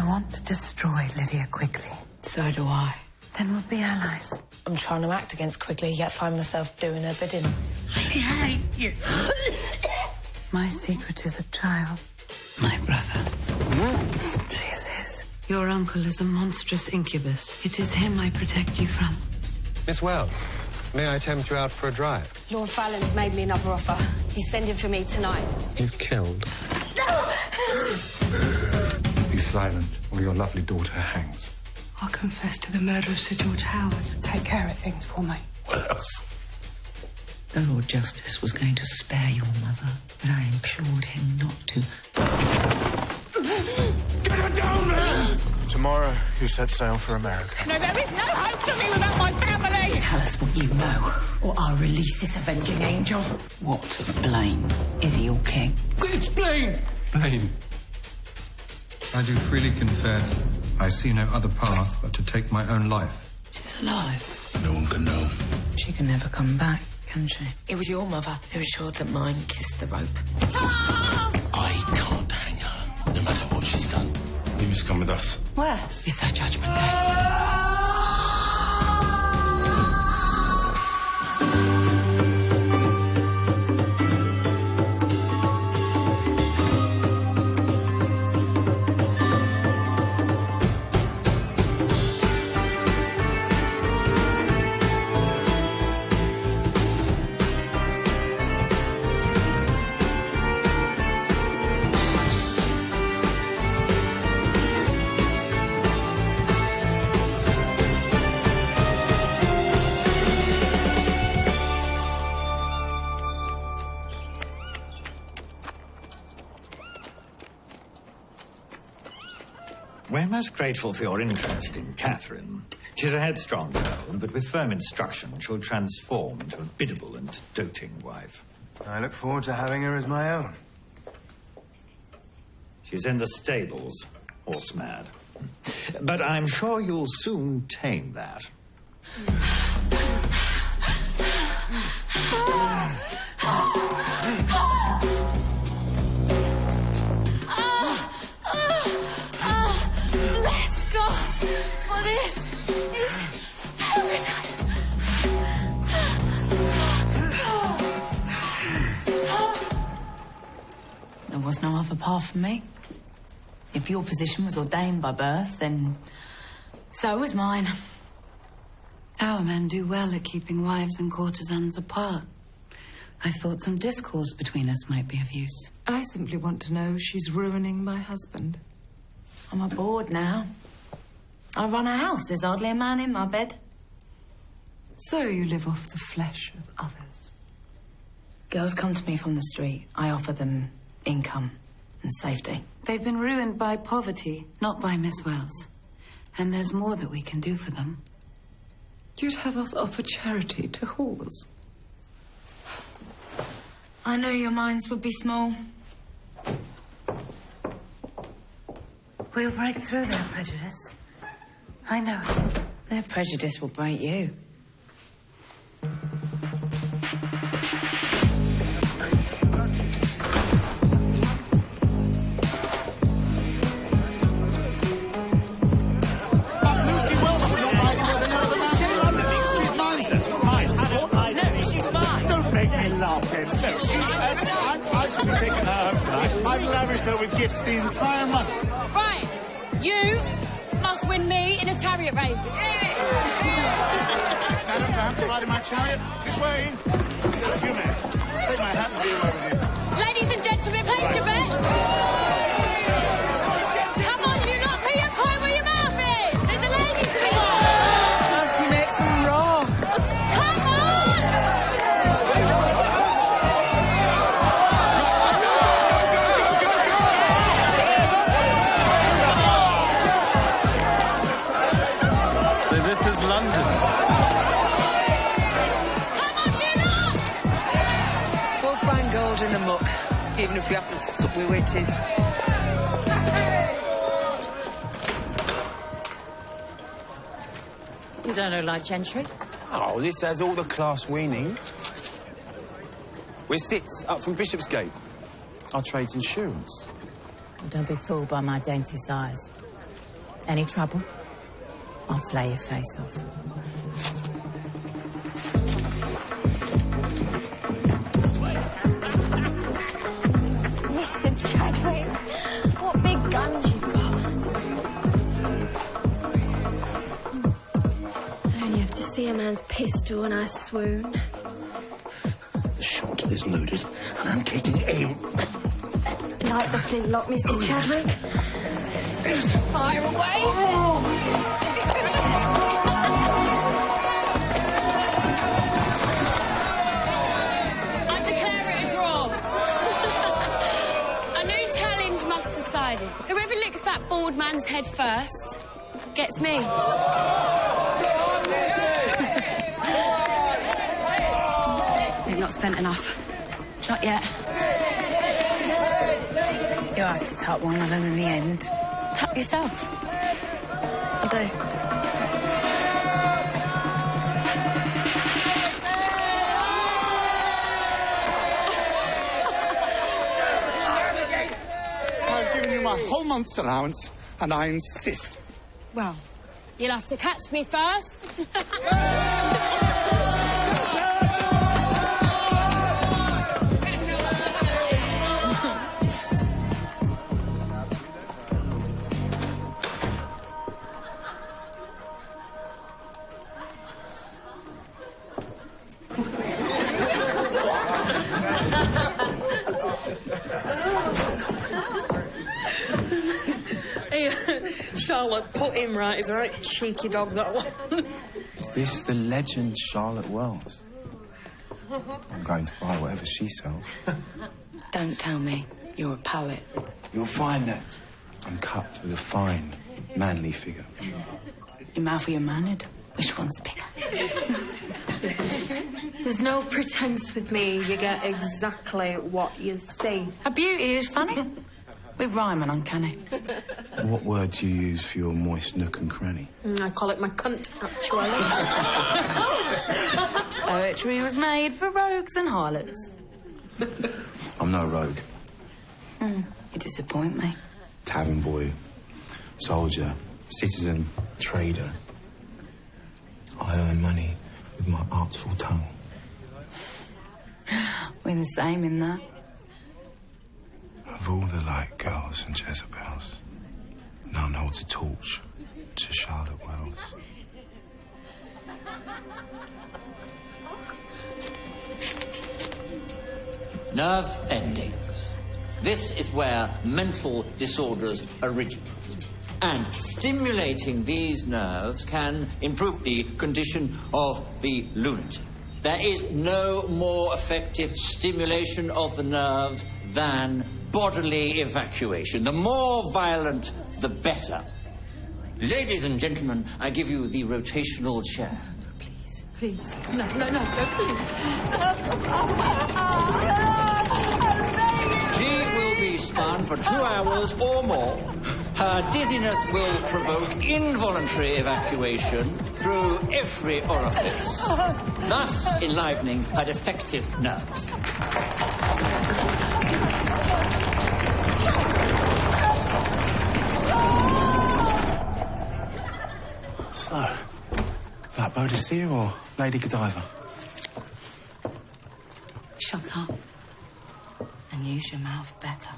want to destroy Lydia quickly. So do I. Then we'll be allies. I'm trying to act against Quigley, yet find myself doing her bidding. I hate you. My secret is a child. My brother. She is his. Your uncle is a monstrous incubus. It is him I protect you from. Miss Wells, may I tempt you out for a drive? Lord Fallon's made me another offer. He's sending for me tonight. You've killed. Be silent, or your lovely daughter hangs. I'll confess to the murder of Sir George Howard. Take care of things for me. What else? The Lord Justice was going to spare your mother, but I implored him not to. Get her down there! Tomorrow, you set sail for America. No, there is no hope for me without my family! Tell us what you know, or I'll release this avenging angel. What of Blaine? Is he your king? It's Blaine! Blaine. I do freely confess, I see no other path but to take my own life. She's alive. No one can know. She can never come back, can she? It was your mother who ensured that mine kissed the rope. I can't hang her, no matter what she's done. You must come with us. Where? It's our judgment day. We're most grateful for your interest in Catherine. She's a headstrong girl, but with firm instruction, she'll transform into a biddable and doting wife. I look forward to having her as my own. She's in the stables, horse mad. But I'm sure you'll soon tame that. This is paradise. There was no other path for me. If your position was ordained by birth, then so was mine. Our men do well at keeping wives and courtesans apart. I thought some discourse between us might be of use. I simply want to know she's ruining my husband. I'm aboard now. I run a house. There's hardly a man in my bed. So you live off the flesh of others. Girls come to me from the street. I offer them income and safety. They've been ruined by poverty, not by Miss Wells. And there's more that we can do for them. You'd have us offer charity to whores. I knew your minds would be small. We'll break through their prejudice. I know it. Their prejudice will break you. I should be taking her home tonight. I've lavished her with gifts the entire month. Right, you must win me in a chariot race. Madam, perhaps riding my chariot this way. You may. Take my hat and be away with you. Ladies and gentlemen, place your bets. Come on, you lot, put your coin where your mouth is. There's a lady to be won. Plus, you make some raw. Come on! So this is London. Come on, you lot! We'll find gold in the muck, even if we have to sup with witches. You don't look like gentry. Oh, this has all the class we need. We're Sits, up from Bishopsgate. Our trade's insurance. Don't be fooled by my dainty size. Any trouble? I'll flay your face off. Mr. Chadwick, what big guns you've got. I only have to see a man's pistol and I swoon. The shot is loaded, and I'm taking aim. Light the flintlock, Mr. Chadwick. Fire away! I declare it a draw. A new challenge must decided. Whoever licks that bald man's head first gets me. They've not spent enough. Not yet. You have to tuck one of them in the end. Tuck yourself. I do. I've given you my whole month's allowance, and I insist. Well, you'll have to catch me first. Charlotte, put him right. He's a right cheeky dog, that one. Is this the legend Charlotte Wells? I'm going to buy whatever she sells. Don't tell me you're a poet. You'll find that I'm cut with a fine, manly figure. Your mouth or your mannered? Which one's bigger? There's no pretense with me. You get exactly what you see. Her beauty is funny. With rhyme and uncanny. What word do you use for your moist nook and cranny? I call it my cunt, actually. Poetry was made for rogues and harlots. I'm no rogue. You disappoint me. Tavern boy, soldier, citizen, trader. I earn money with my artful tongue. We're the same in that. Of all the light girls and Jezebels, none holds a torch to Charlotte Wells. Nerve endings. This is where mental disorders originate. And stimulating these nerves can improve the condition of the lunatic. There is no more effective stimulation of the nerves than bodily evacuation. The more violent, the better. Ladies and gentlemen, I give you the rotational chair. Please. Please. No, please. She will be spun for 2 hours or more. Her dizziness will provoke involuntary evacuation through every orifice, thus enlivening her defective nerves. So, that Bodicea or Lady Godiva? Shut up. And use your mouth better.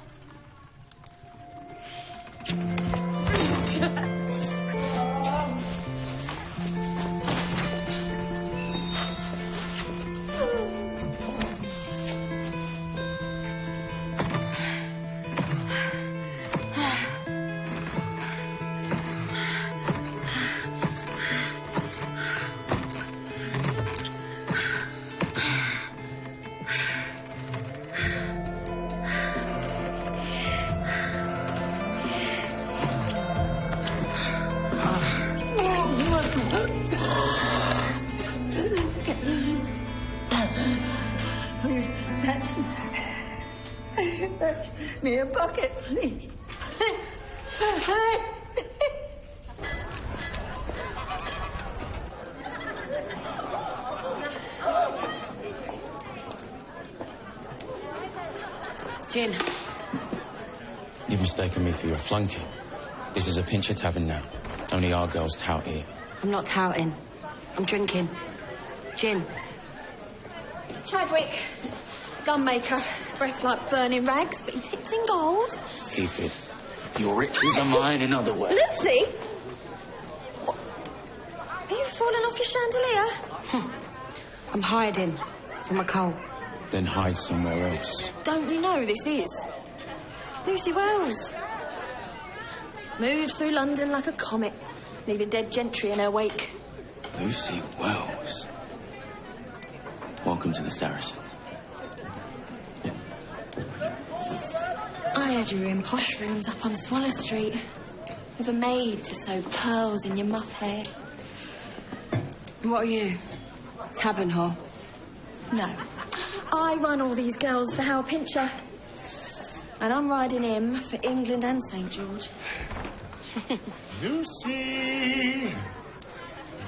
Fetch me a bucket, please. You've mistaken me for your flunky. This is a Pincher tavern now. Only our girls tout here. I'm not touting. I'm drinking. Gin. Chadwick, gunmaker. Breath like burning rags, but he tips in gold. Keep it. Your riches are mine, in other words. Lucy? Are you falling off your chandelier? I'm hiding from a cold. Then hide somewhere else. Don't you know who this is? Lucy Wells. Moves through London like a comet, leaving dead gentry in her wake. Lucy Wells. Welcome to the Saracens. I heard you were in posh rooms up on Swallow Street, with a maid to sew pearls in your muff hair. What are you? Tavern whore? No. I run all these girls for Hal Pincher. And I'm riding him for England and St. George. Lucy!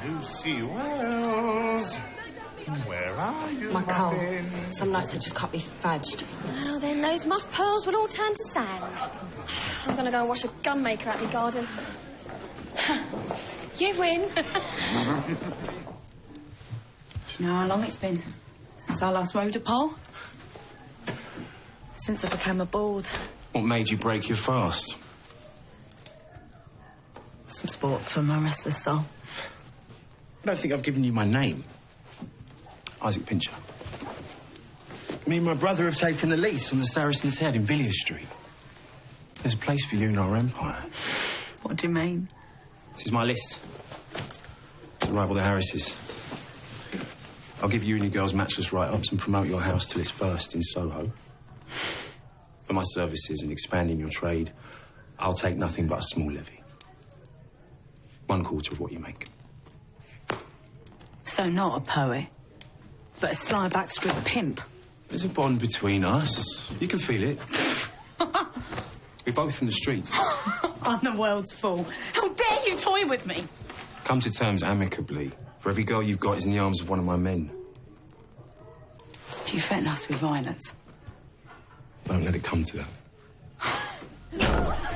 Lucy Wells! Where are you, My coal. Muffin? Some nights I just can't be fudged. Well, then those muff pearls will all turn to sand. I'm gonna go and wash a gunmaker out my garden. You win. Do you know how long it's been since I last rode a pole? Since I became a bald. What made you break your fast? Some sport for my restless soul. I don't think I've given you my name. Isaac Pincher. Me and my brother have taken the lease on the Saracen's Head in Villiers Street. There's a place for you in our empire. What do you mean? This is my list. To rival the Harrises. I'll give you and your girls matchless write-ups and promote your house till it's first in Soho. For my services in expanding your trade, I'll take nothing but a small levy. 1/4 of what you make. So not a poet, but a sly backstreet pimp. There's a bond between us. You can feel it. We're both from the streets. I'm the world's fool. How dare you toy with me? Come to terms amicably. For every girl you've got is in the arms of one of my men. Do you threaten us with violence? Don't let it come to that.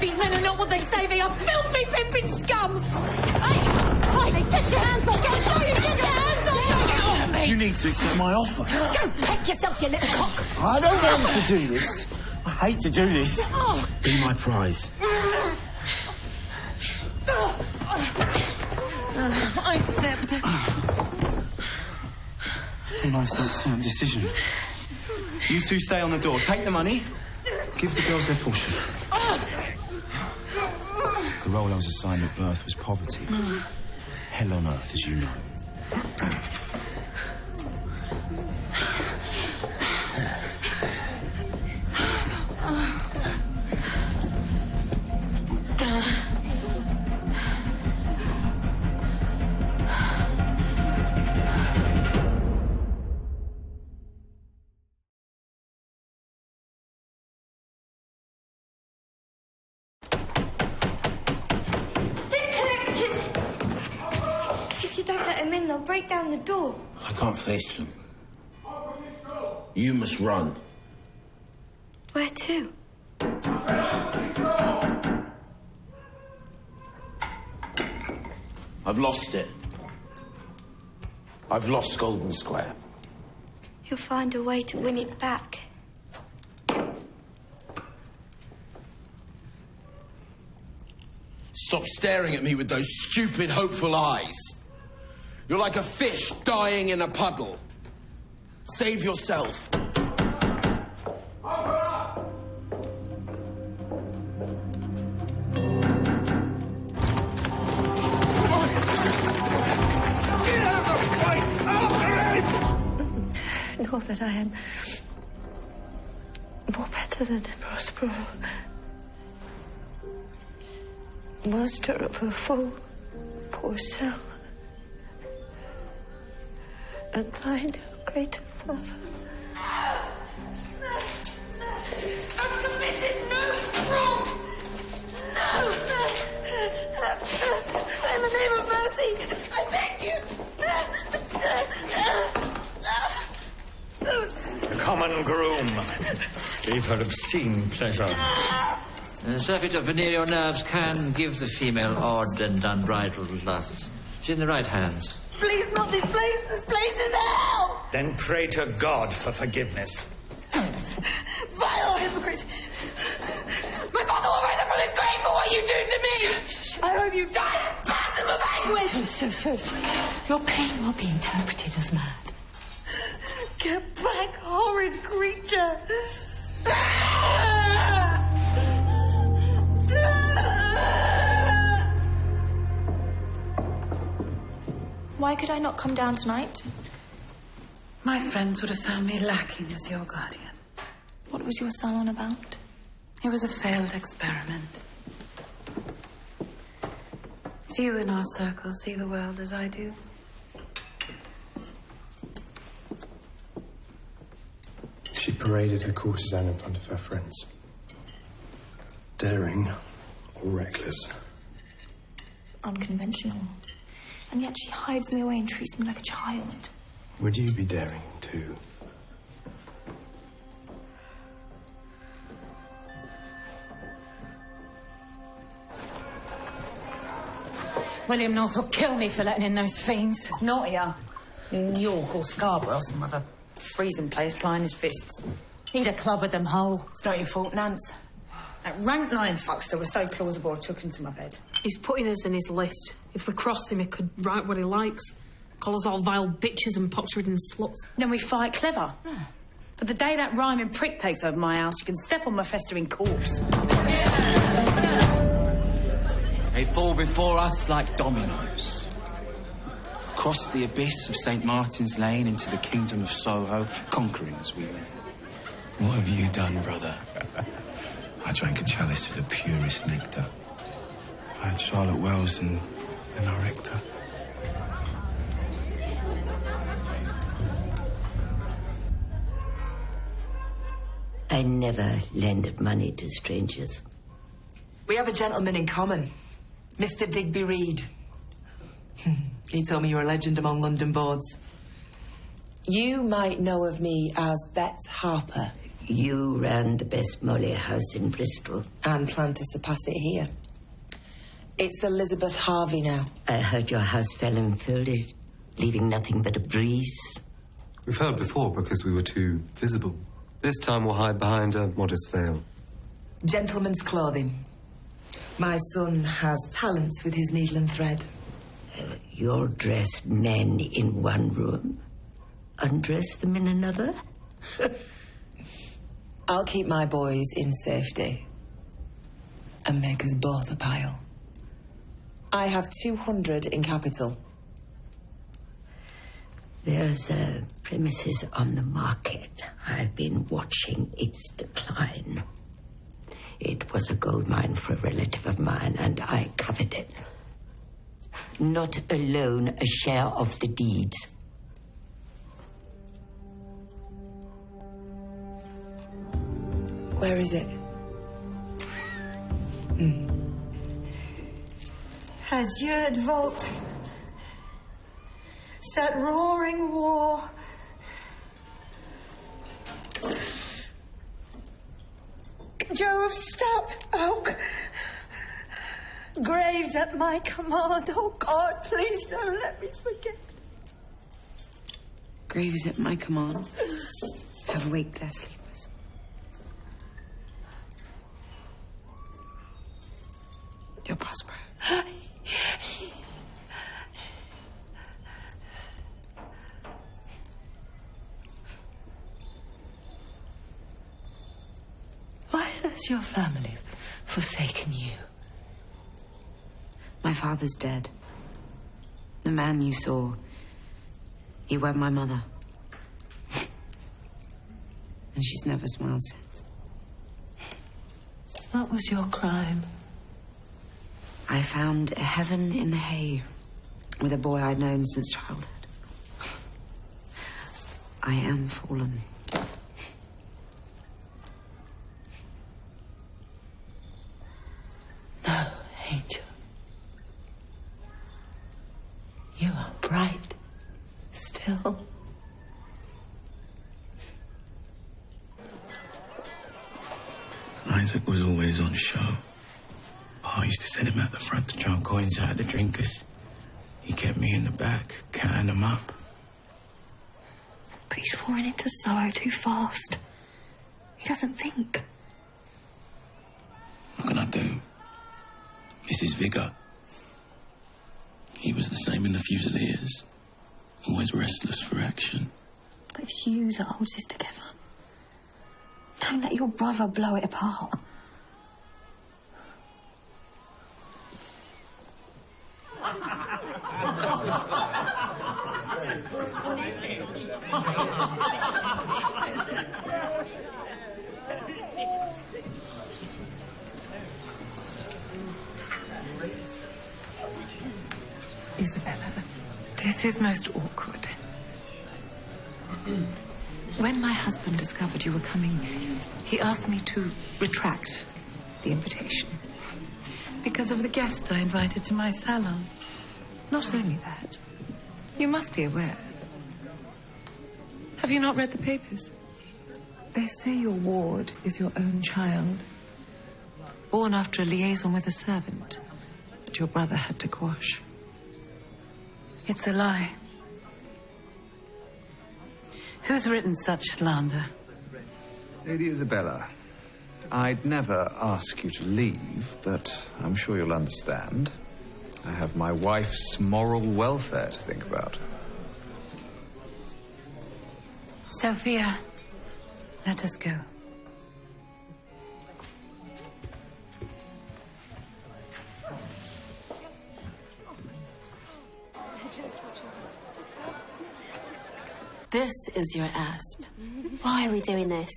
These men are not what they say. They are filthy, pimping scum! Hey, Tyler, get your hands off me! Get your hands off me! Get off me! You need to accept my offer. Go peck yourself, you little cock! I don't want to do this. I hate to do this. Oh. Be my prize. I accept. A nice little sound decision. You two stay on the door. Take the money. Give the girls their portion. The role I was assigned at birth was poverty. Hell on earth, as you know. They'll break down the door. I can't face them. You must run. Where to? I've lost it. I've lost Golden Square. You'll find a way to win it back. Stop staring at me with those stupid, hopeful eyes. You're like a fish dying in a puddle. Save yourself. Know that I am more better than Prospero. Master of her full poor cell. And thine, great Father. I've committed no wrong. No. In the name of mercy, I beg you. The common groom gave her obscene pleasure. The surfeit of venereal nerves can give the female odd and unbridled lusts. She's in the right hands. Please, not this place. This place is hell! Then pray to God for forgiveness. Vile hypocrite! My father will rise up from his grave for what you do to me! I hope you die in a spasm of anguish! Shh. Your pain will be interpreted as mad. Get back, horrid creature! Why could I not come down tonight? My friends would have found me lacking as your guardian. What was your son on about? It was a failed experiment. Few in our circle see the world as I do. She paraded her courtesan in front of her friends. Daring or reckless? Unconventional. And yet she hides me away and treats me like a child. Would you be daring too? William North will kill me for letting in those fiends. It's not here. In York or Scarborough, some other freezing place plying his fists. He'd have clobbered them whole. It's not your fault, Nance. That rank line fuckster was so plausible I took him to my bed. He's putting us in his list. If we cross him, he could write what he likes. Call us all vile bitches and pox-ridden sluts. Then we fight clever. But the day that rhyming prick takes over my house, you can step on my festering corpse. They fall before us like dominoes. Cross the abyss of St. Martin's Lane into the kingdom of Soho, conquering as we went. What have you done, brother? I drank a chalice of the purest nectar. I had Charlotte Wells and then I wrecked her. I never lend money to strangers. We have a gentleman in common, Mr. Digby Reed. He told me you're a legend among London boards. You might know of me as Bet Harper. You ran the best Molly house in Bristol. And plan to surpass it here. It's Elizabeth Harvey now. I heard your house fell and folded, leaving nothing but a breeze. We failed before because we were too visible. This time we'll hide behind a modest veil. Gentleman's clothing. My son has talents with his needle and thread. You'll dress men in one room, undress them in another? I'll keep my boys in safety and make us both a pile. I have 200 in capital. There's premises on the market. I've been watching its decline. It was a gold mine for a relative of mine, and I covered it. Not alone a share of the deeds. Where is it? Azure vault. That roaring war. Joe of stout oak. Graves at my command. Oh, God, please don't let me forget. Graves at my command have waked their sleepers. You'll prosper. Why has your family forsaken you? My father's dead. The man you saw, he wed my mother. And she's never smiled since. What was your crime? I found a heaven in the hay with a boy I'd known since childhood. I am fallen. No, Angel. You are bright still. Eyes Isaac was always on show. I used to send him out the front to try coins out of the drinkers. He kept me in the back, counting them up. But he's falling into sorrow too fast. He doesn't think. What can I do? Mrs. Vigor. He was the same in the Fusiliers. Always restless for action. But it's you that holds this together. Don't let your brother blow it apart. Isabella, this is most awkward. When my husband discovered you were coming, he asked me to retract the invitation because of the guest I invited to my salon. Not only that, you must be aware. Have you not read the papers? They say your ward is your own child, born after a liaison with a servant that your brother had to quash. It's a lie. Who's written such slander? Lady Isabella, I'd never ask you to leave, but I'm sure you'll understand. I have my wife's moral welfare to think about. Sophia, let us go. This is your asp. Why are we doing this?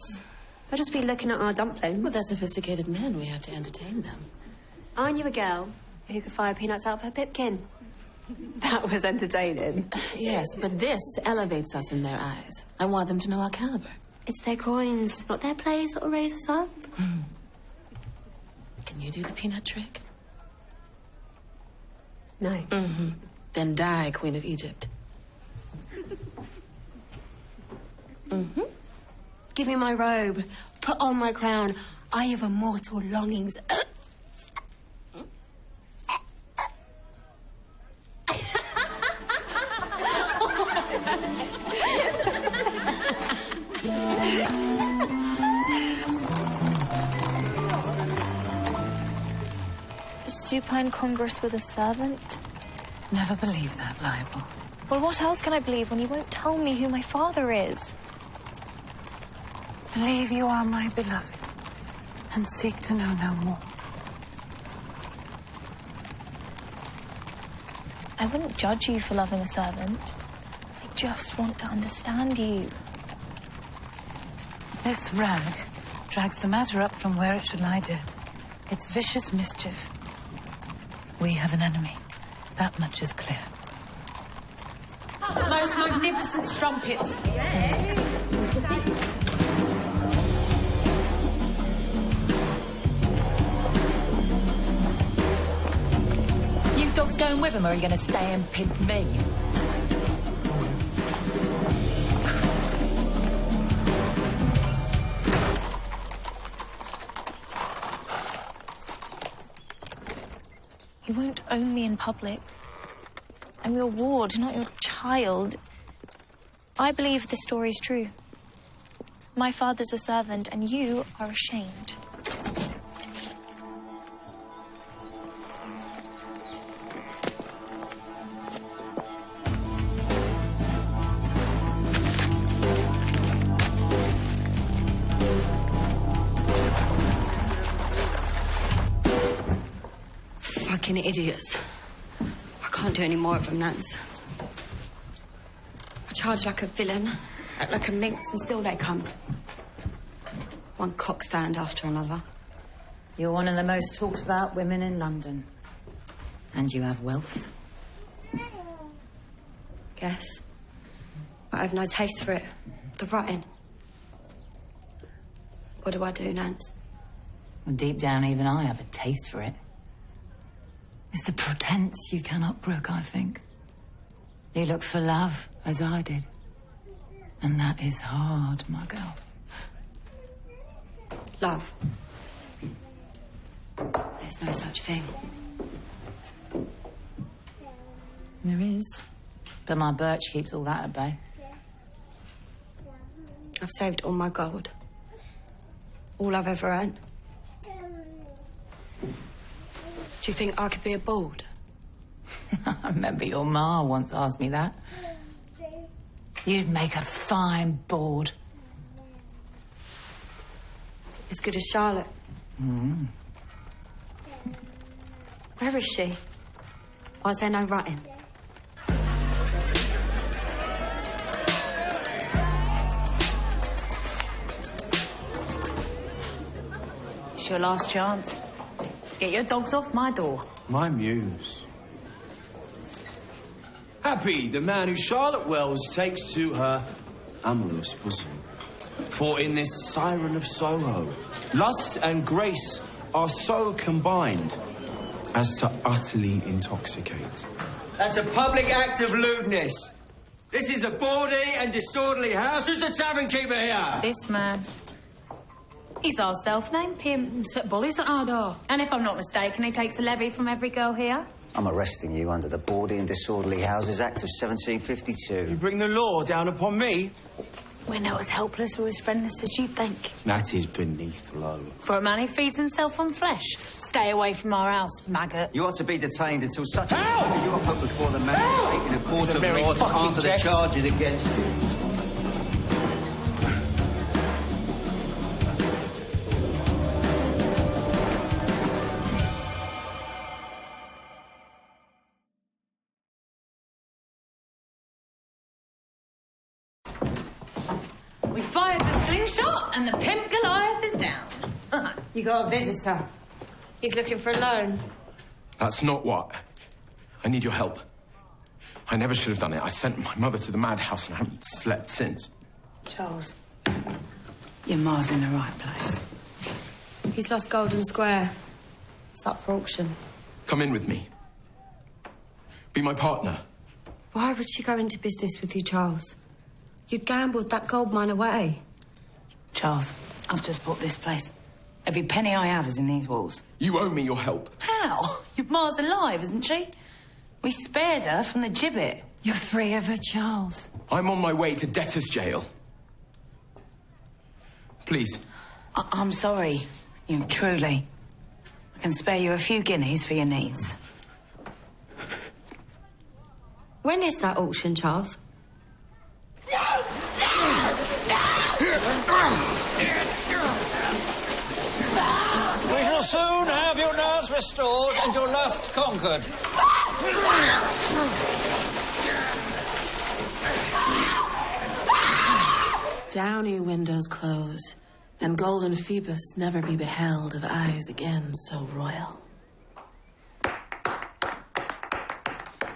They'll just be looking at our dumplings. Well, they're sophisticated men. We have to entertain them. Aren't you a girl who could fire peanuts out of her pipkin? That was entertaining. Yes, but this elevates us in their eyes. I want them to know our caliber. It's their coins, not their plays that'll raise us up. Can you do the peanut trick? No. Mm-hmm. Then die, Queen of Egypt. Mm-hmm. Give me my robe. Put on my crown. I have immortal longings. Supine congress with a servant? Never believe that libel. Well, what else can I believe when you won't tell me who my father is? Believe you are my beloved, and seek to know no more. I wouldn't judge you for loving a servant. I just want to understand you. This rag drags the matter up from where it should lie dead. It's vicious mischief. We have an enemy. That much is clear. Most magnificent strumpets. You dogs going with him, or are you going to stay and pimp me? You won't own me in public. I'm your ward, not your child. I believe this story is true. My father's a servant, and you are ashamed. Fucking idiots. I can't do any more of them, Nance. I charge like a villain, act like a minx, and still they come. One cock stand after another. You're one of the most talked about women in London. And you have wealth. Guess. But I've no taste for it. The writing. What do I do, Nance? Well, deep down, even I have a taste for it. It's the pretense you cannot brook, I think. You look for love, as I did. And that is hard, my girl. Love. There's no such thing. There is. But my birch keeps all that at bay. I've saved all my gold. All I've ever earned. Do you think I could be a bard? I remember your ma once asked me that. You'd make a fine bard. As good as Charlotte. Mm. Where is she? Why is there no writing? It's your last chance to get your dogs off my door. My muse. Happy the man who Charlotte Wells takes to her amorous bosom. For in this siren of Soho, lust and grace are so combined as to utterly intoxicate. That's a public act of lewdness. This is a bawdy and disorderly house. Who's the tavern keeper here? This man. He's our self-named pimp. Set bullies at our door. And if I'm not mistaken, he takes a levy from every girl here. I'm arresting you under the Bawdy and Disorderly Houses Act of 1752. You bring the law down upon me? We're not as helpless or as friendless as you think. That is beneath low. For a man who feeds himself on flesh. Stay away from our house, maggot. You ought to be detained until such a time as you are put before the magistrate in a court of very law to fucking answer the jest. charges against you. We fired the slingshot and the pimp Goliath is down. You got a visitor. He's looking for a loan. That's not what. I need your help. I never should have done it. I sent my mother to the madhouse and I haven't slept since. Charles, your ma's in the right place. He's lost Golden Square. It's up for auction. Come in with me. Be my partner. Why would she go into business with you, Charles? You gambled that gold mine away. Charles, I've just bought this place. Every penny I have is in these walls. You owe me your help. How? Your ma's alive, isn't she? We spared her from the gibbet. You're free of her, Charles. I'm on my way to debtor's jail. Please. I'm sorry. You truly. I can spare you a few guineas for your needs. When is that auction, Charles? We shall soon have your nerves restored and your lust conquered. Downy windows close, and golden Phoebus never be beheld of eyes again so royal.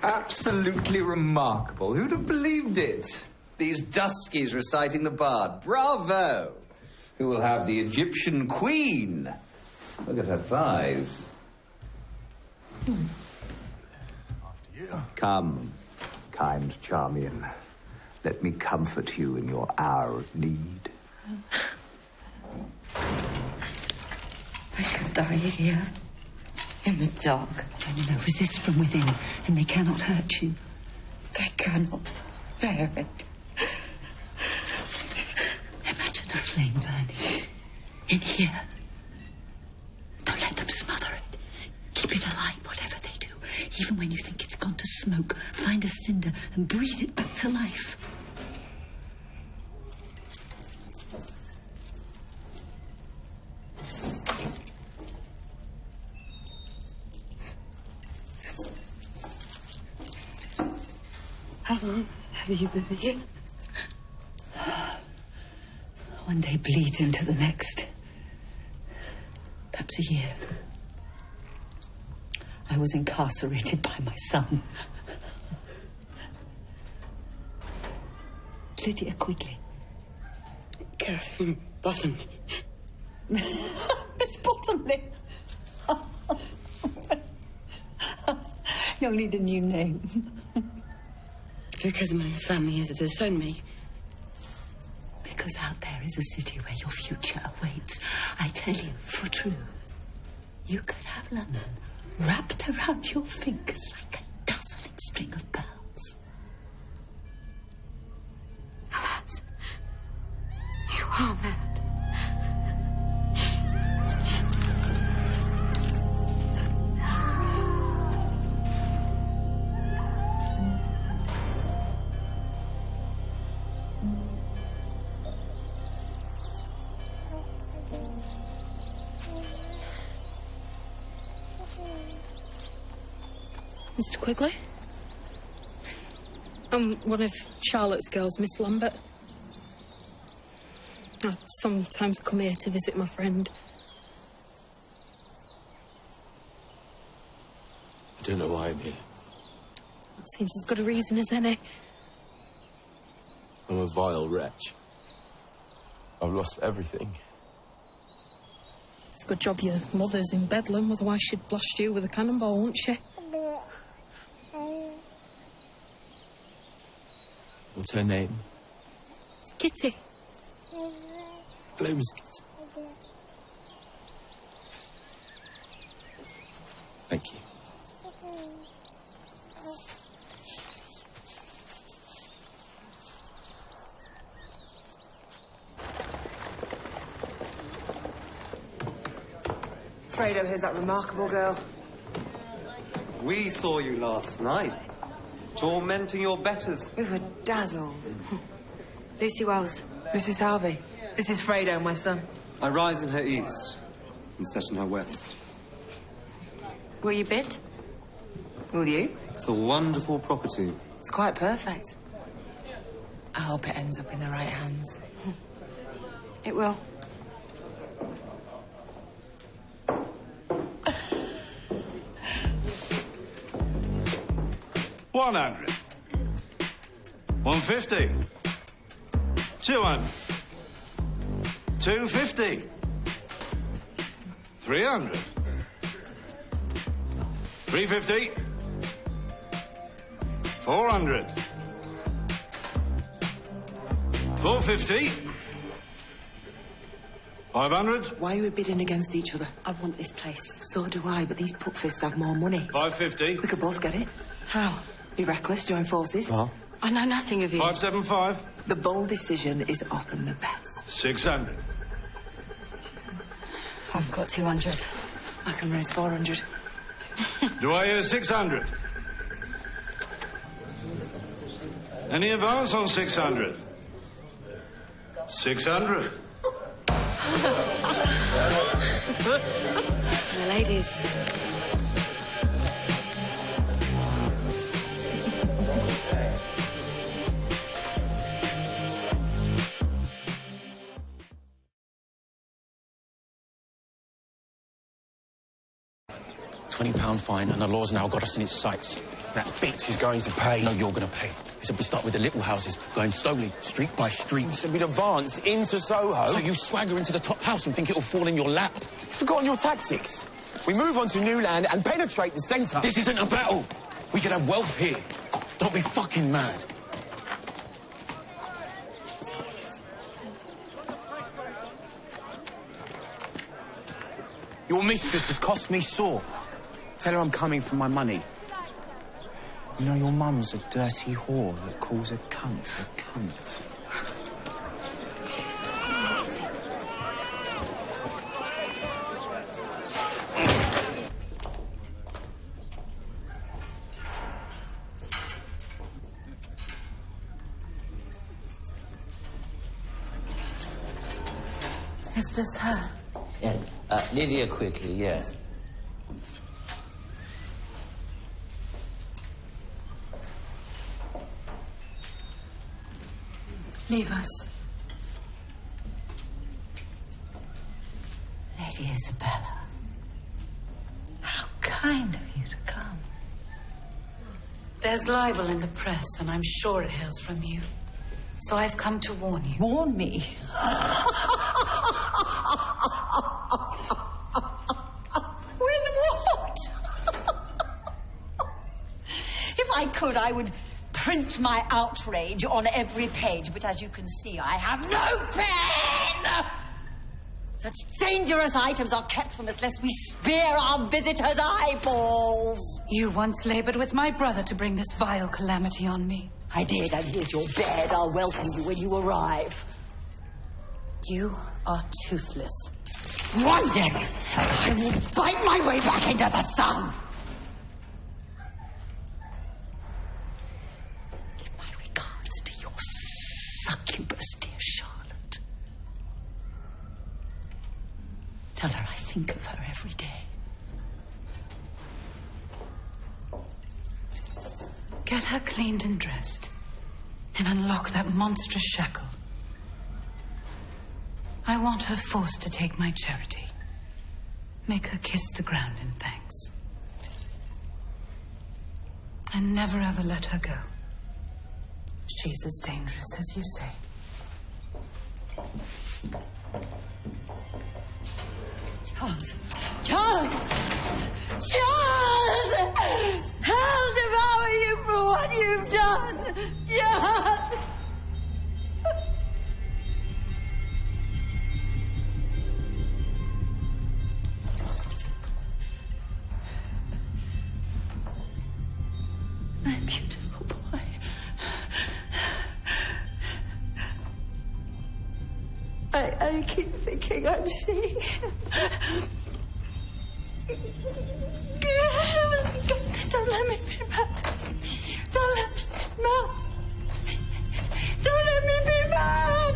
Absolutely remarkable. Who'd have believed it? These duskies reciting the bard. Bravo! Who will have the Egyptian queen? Look at her thighs. Come, kind Charmian. Let me comfort you in your hour of need. I shall die here, in the dark. Then resist from within, and they cannot hurt you. They cannot bear it. Imagine a flame burning in here. Don't let them smother it. Keep it alight, whatever they do. Even when you think it's gone to smoke, find a cinder and breathe it back to life. How long have you been here? One day bleeds into the next. Perhaps a year. I was incarcerated by my son. Lydia Quigley. Catherine Bottomley. Miss Bottomley. You'll need a new name. Because my family has disowned me. Because out there is a city where your future awaits. I tell you, for true, You could have London wrapped around your fingers like a dazzling string of pearls. Alas, you are mad. Mr. Quigley? I'm one of Charlotte's girls, Miss Lambert. I sometimes come here to visit my friend. I don't know why I'm here. That seems as good a reason as any. I'm a vile wretch. I've lost everything. It's a good job your mother's in Bedlam, otherwise she'd blast you with a cannonball, wouldn't she? What's her name? It's Kitty. Hello, Miss Kitty. Thank you. Fredo, here's that remarkable girl. We saw you last night, tormenting your betters. We were dazzled. Lucy Wells. Mrs. Harvey, this is Fredo, my son. I rise in her east and set in her west. Will you bid? Will you? It's a wonderful property. It's quite perfect. I hope it ends up in the right hands. It will. $100, $150, $200, $250, $300, $350, $400, $450, $500. Why are we bidding against each other? I want this place. So do I, but these putfists have more money. $550. We could both get it. How? Be reckless, join forces. I know nothing of you. $575. The bold decision is often the best. $600. I've got 200. I can raise 400. Do I hear 600? Any advance on 600? 600. To the ladies. £20 fine, and the law's now got us in its sights. That bitch is going to pay. No, you're going to pay. We said we start with the little houses, going slowly, street by street. We said we'd advance into Soho. So you swagger into the top house and think it'll fall in your lap. You've forgotten your tactics. We move on to new land and penetrate the centre. This isn't a battle. We could have wealth here. Don't be fucking mad. Your mistress has cost me sore. Tell her I'm coming for my money. You know, your mum's a dirty whore that calls a cunt a cunt. Is this her? Yes. Lydia Quigley, yes. Leave us. Lady Isabella, how kind of you to come. There's libel in the press, and I'm sure it hails from you. So I've come to warn you. Warn me? With what? If I could, I would print my outrage on every page, but as you can see, I have no pen! Such dangerous items are kept from us lest we spear our visitors' eyeballs. You once labored with my brother to bring this vile calamity on me. I did, and here's your bed. I'll welcome you when you arrive. You are toothless. One day, I will bite my way back into the sun. Give my regards to your succubus, dear Charlotte. Tell her I think of her every day. Get her cleaned and dressed, and unlock that monstrous shackle. I want her forced to take my charity. Make her kiss the ground in thanks. And never ever let her go. She's as dangerous as you say. Charles! Charles! Charles! I'll devour you for what you've done! Charles! My beautiful boy. I keep thinking I'm seeing him. Don't let me be mad. Don't let me be mad. Don't let me be mad.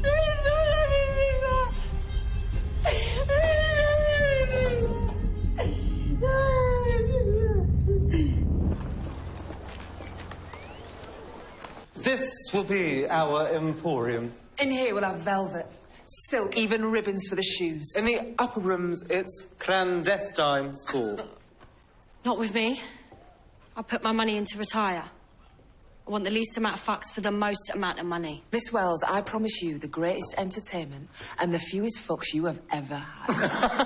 Please don't let me be mad. This will be our emporium. In here we'll have velvet, silk, even ribbons for the shoes. In the upper rooms, it's clandestine sport. Not with me. I put my money in to retire. I want the least amount of fucks for the most amount of money. Miss Wells, I promise you the greatest entertainment and the fewest fucks you have ever had.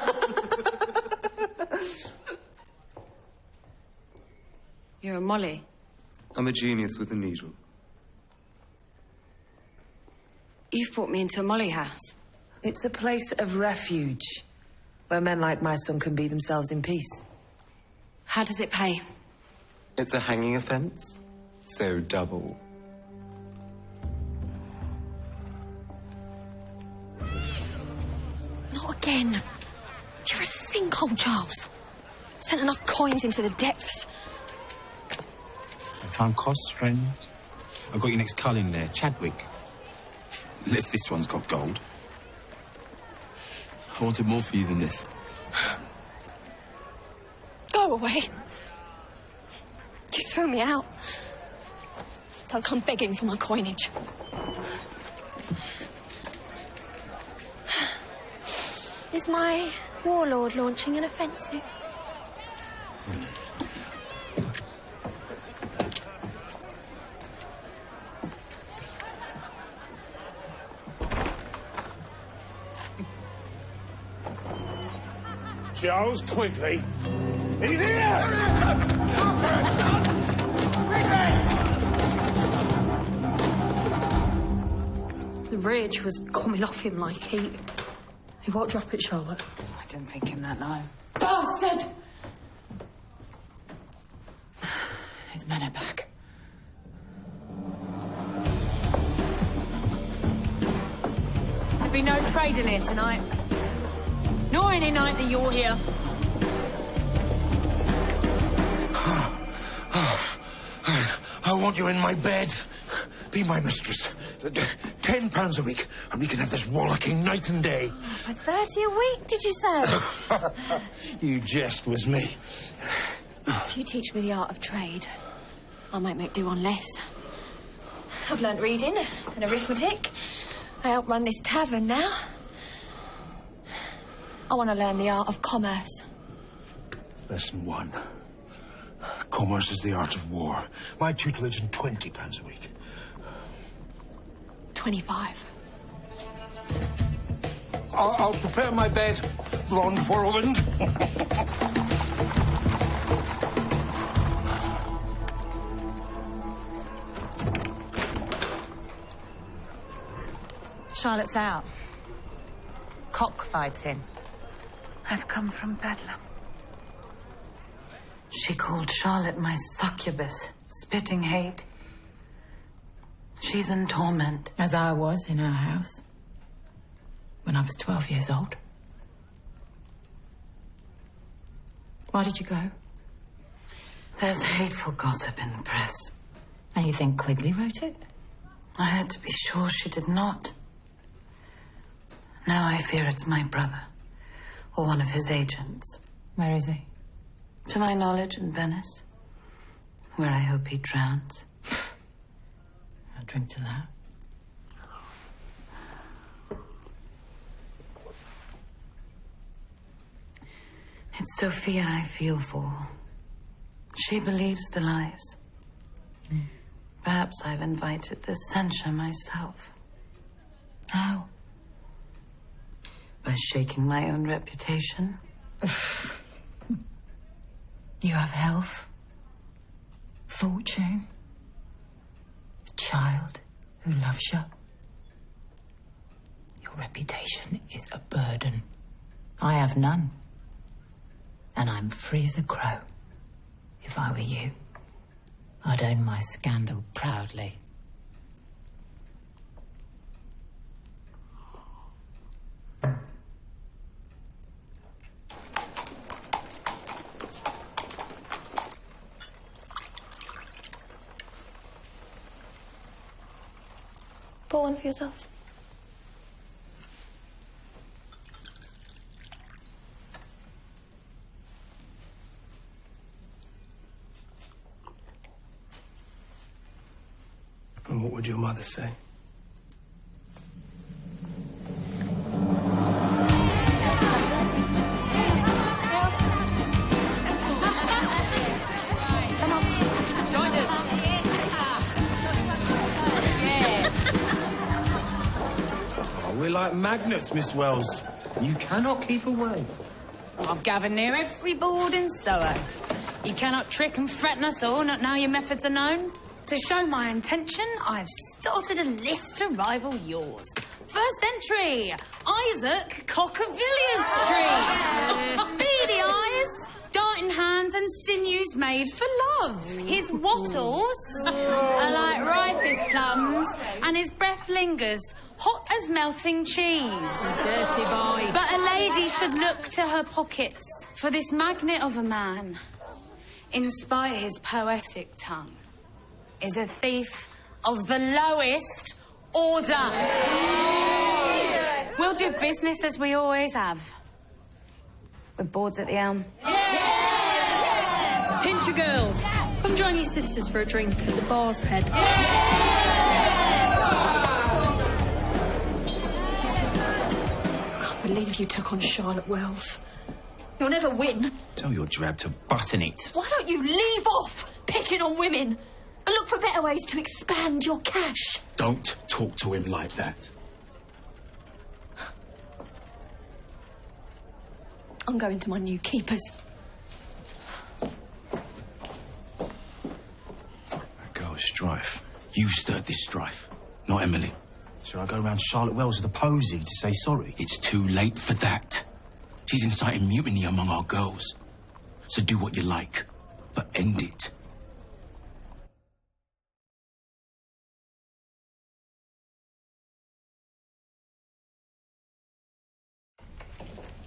You're a Molly. I'm a genius with a needle. You've brought me into a Molly house. It's a place of refuge where men like my son can be themselves in peace. How does it pay? It's a hanging offence, so double. Not again. You're a sinkhole, Charles. Sent enough coins into the depths. Time costs, friend. I've got your next cull in there, Chadwick. Unless this one's got gold. I wanted more for you than this. Go away. You threw me out. Don't come begging for my coinage. Is my warlord launching an offensive? Charles, quickly. He's here! The rage was coming off him like heat. He won't drop it, Charlotte. I didn't think him that low. Bastard! His men are back. There'll be no trading here tonight. Nor any night that you're here. I want you in my bed. Be my mistress. £10 a week, and we can have this rollicking night and day. For 30 a week, did you say? You jest with me. If you teach me the art of trade, I might make do on less. I've learnt reading and arithmetic. I help run this tavern now. I want to learn the art of commerce. Lesson 1. Commerce is the art of war. My tutelage and £20 a week. 25. I'll prepare my bed, blonde whirlwind. Charlotte's out. cockfighting. I've come from Bedlam. She called Charlotte my succubus, spitting hate. She's in torment. As I was in our house when I was 12 years old. Why did you go? There's hateful gossip in the press. And you think Quigley wrote it? I had to be sure she did not. Now I fear it's my brother, or one of his agents. Where is he? To my knowledge, in Venice, where I hope he drowns. I'll drink to that. It's Sophia I feel for. She believes the lies. Perhaps I've invited this censure myself. How? By shaking my own reputation. You have health, fortune, a child who loves you. Your reputation is a burden. I have none. And I'm free as a crow. If I were you, I'd own my scandal proudly. Pour one for yourself. And what would your mother say? We're like Magnus, Miss Wells. You cannot keep away. I've gathered near every board in Soho. You cannot trick and threaten us all, not now your methods are known. To show my intention, I've started a list to rival yours. First entry, Isaac Cockavilliers Street. Beady eyes, darting hands and sinews made for love. His wattles are like ripest plums and his breath lingers hot as melting cheese. Dirty boy. But a lady should look to her pockets for this magnet of a man, in spite of his poetic tongue, is a thief of the lowest order. We'll do business as we always have. With boards at the elm. Pincher girls, come join your sisters for a drink at the Boar's Head. I can't believe you took on Charlotte Wells. You'll never win. Tell your drab to button it. Why don't you leave off picking on women and look for better ways to expand your cash? Don't talk to him like that. I'm going to my new keepers. That girl is strife. You stirred this strife, not Emily. Should I go around Charlotte Wells with a posy to say sorry? It's too late for that. She's inciting mutiny among our girls. So do what you like, but end it.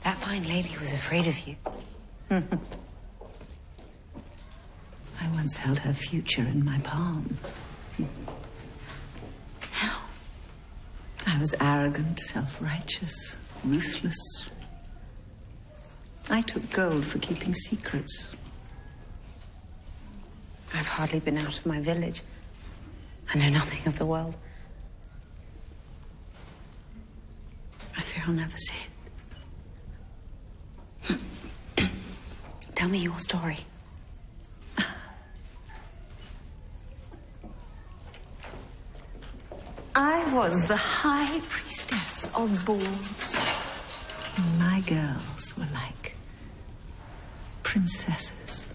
That fine lady was afraid of you. I once held her future in my palm. How? I was arrogant, self-righteous, ruthless. I took gold for keeping secrets. I've hardly been out of my village. I know nothing of the world. I fear I'll never see it. Tell me your story. I was the high priestess of balls. My girls were like princesses.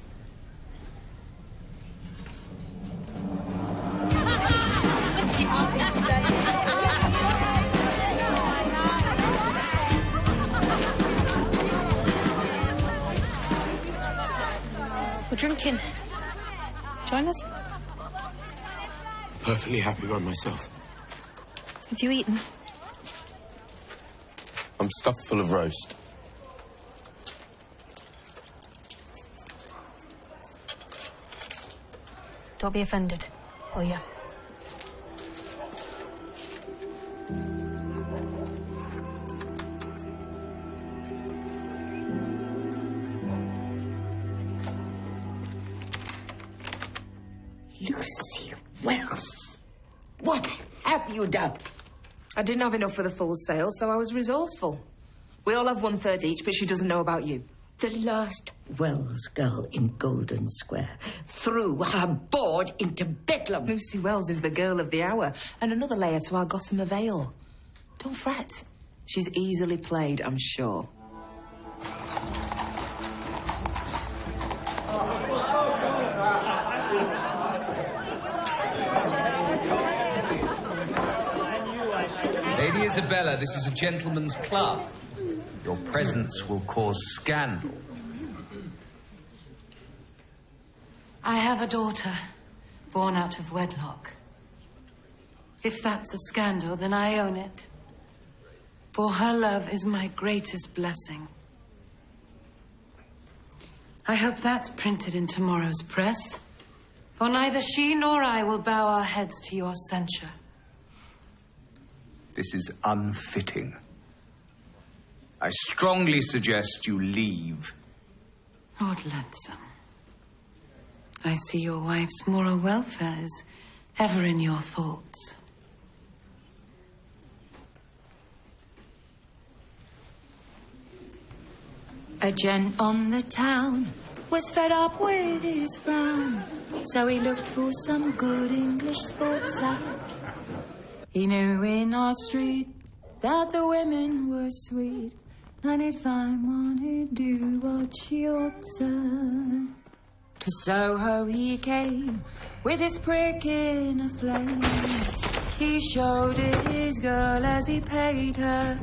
Join us? Perfectly happy by myself. Have you eaten? I'm stuffed full of roast. Don't be offended, will ya? Lucy Wells, what have you done? I didn't have enough for the full sale, so I was resourceful. We all have 1/3 each, but she doesn't know about you. The last Wells girl in Golden Square threw her board into Bedlam. Lucy Wells is the girl of the hour, and another layer to our Gossamer Veil. Don't fret. She's easily played, I'm sure. Lady Isabella, this is a gentleman's club. Your presence will cause scandal. I have a daughter, born out of wedlock. If that's a scandal, then I own it. For her love is my greatest blessing. I hope that's printed in tomorrow's press, for neither she nor I will bow our heads to your censure. This is unfitting. I strongly suggest you leave. Lord Lansom, I see your wife's moral welfare is ever in your thoughts. A gent on the town was fed up with his frown, so he looked for some good English sports act. He knew in our street that the women were sweet, and he'd find one who'd do what she ought to. To Soho he came with his prick in a flame. He showed it his girl as he paid her.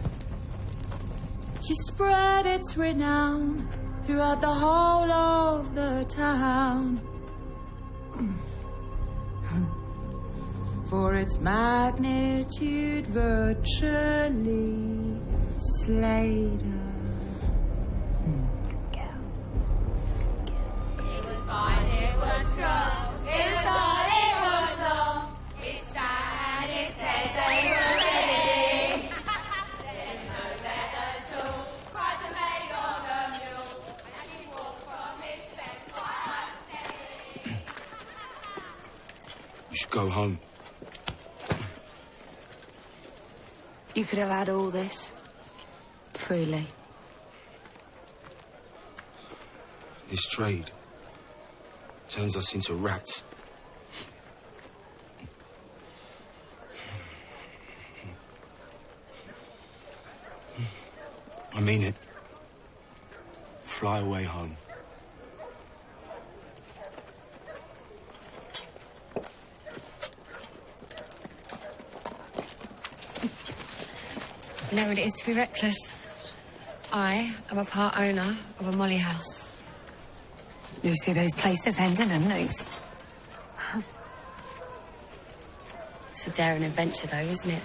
She spread its renown throughout the whole of the town. For its magnitude virtually slayed her. It was fine, it was strong, it was all, it was long. It sat and it said they were ready. There's no better tool, cried the maid on the mule, as he walked from his bed quite unsteady. You should go home. You could have had all this. Freely. This trade turns us into rats. I mean it. Fly away home. You know what it is to be reckless. I am a part owner of a molly house. Lucy, those places ending and loose. It's a daring adventure, though, isn't it?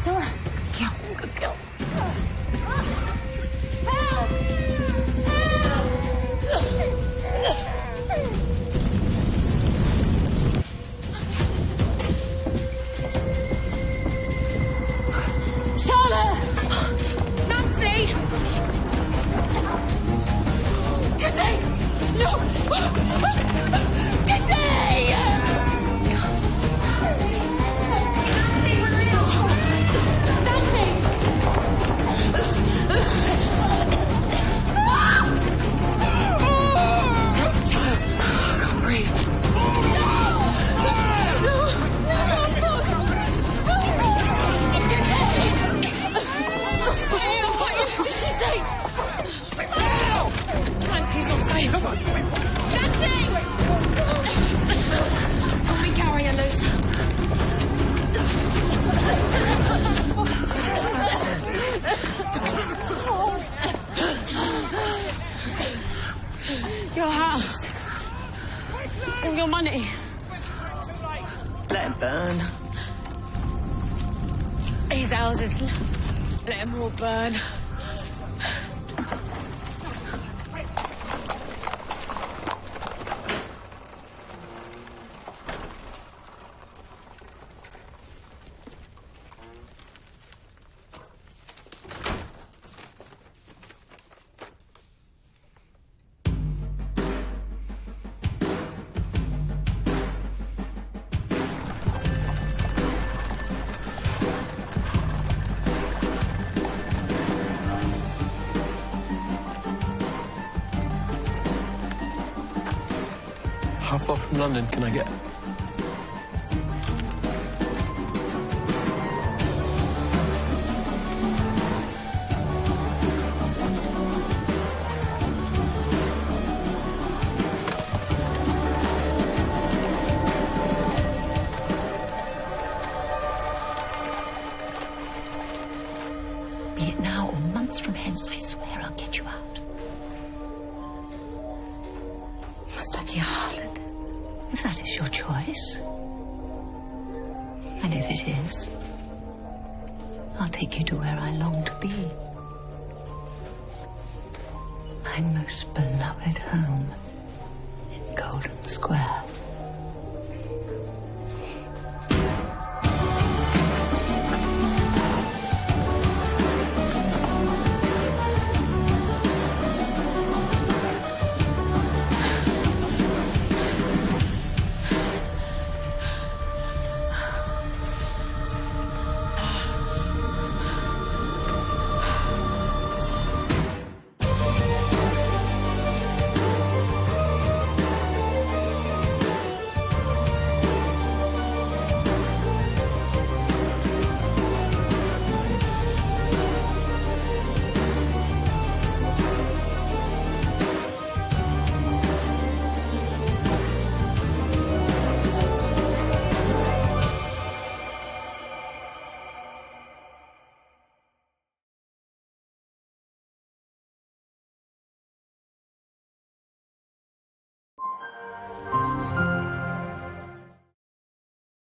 Sora, kill, good girl. Jessie! Come on! Jessie! Let me carry her loose. Your house. All your money. Let it burn. These houses, let them all burn. How far from London can I get? Be it now or months from hence, I swear I'll get you out. Must I be a harlot? If that is your choice. And if it is, I'll take you to where I long to be. My most beloved home in Golden Square.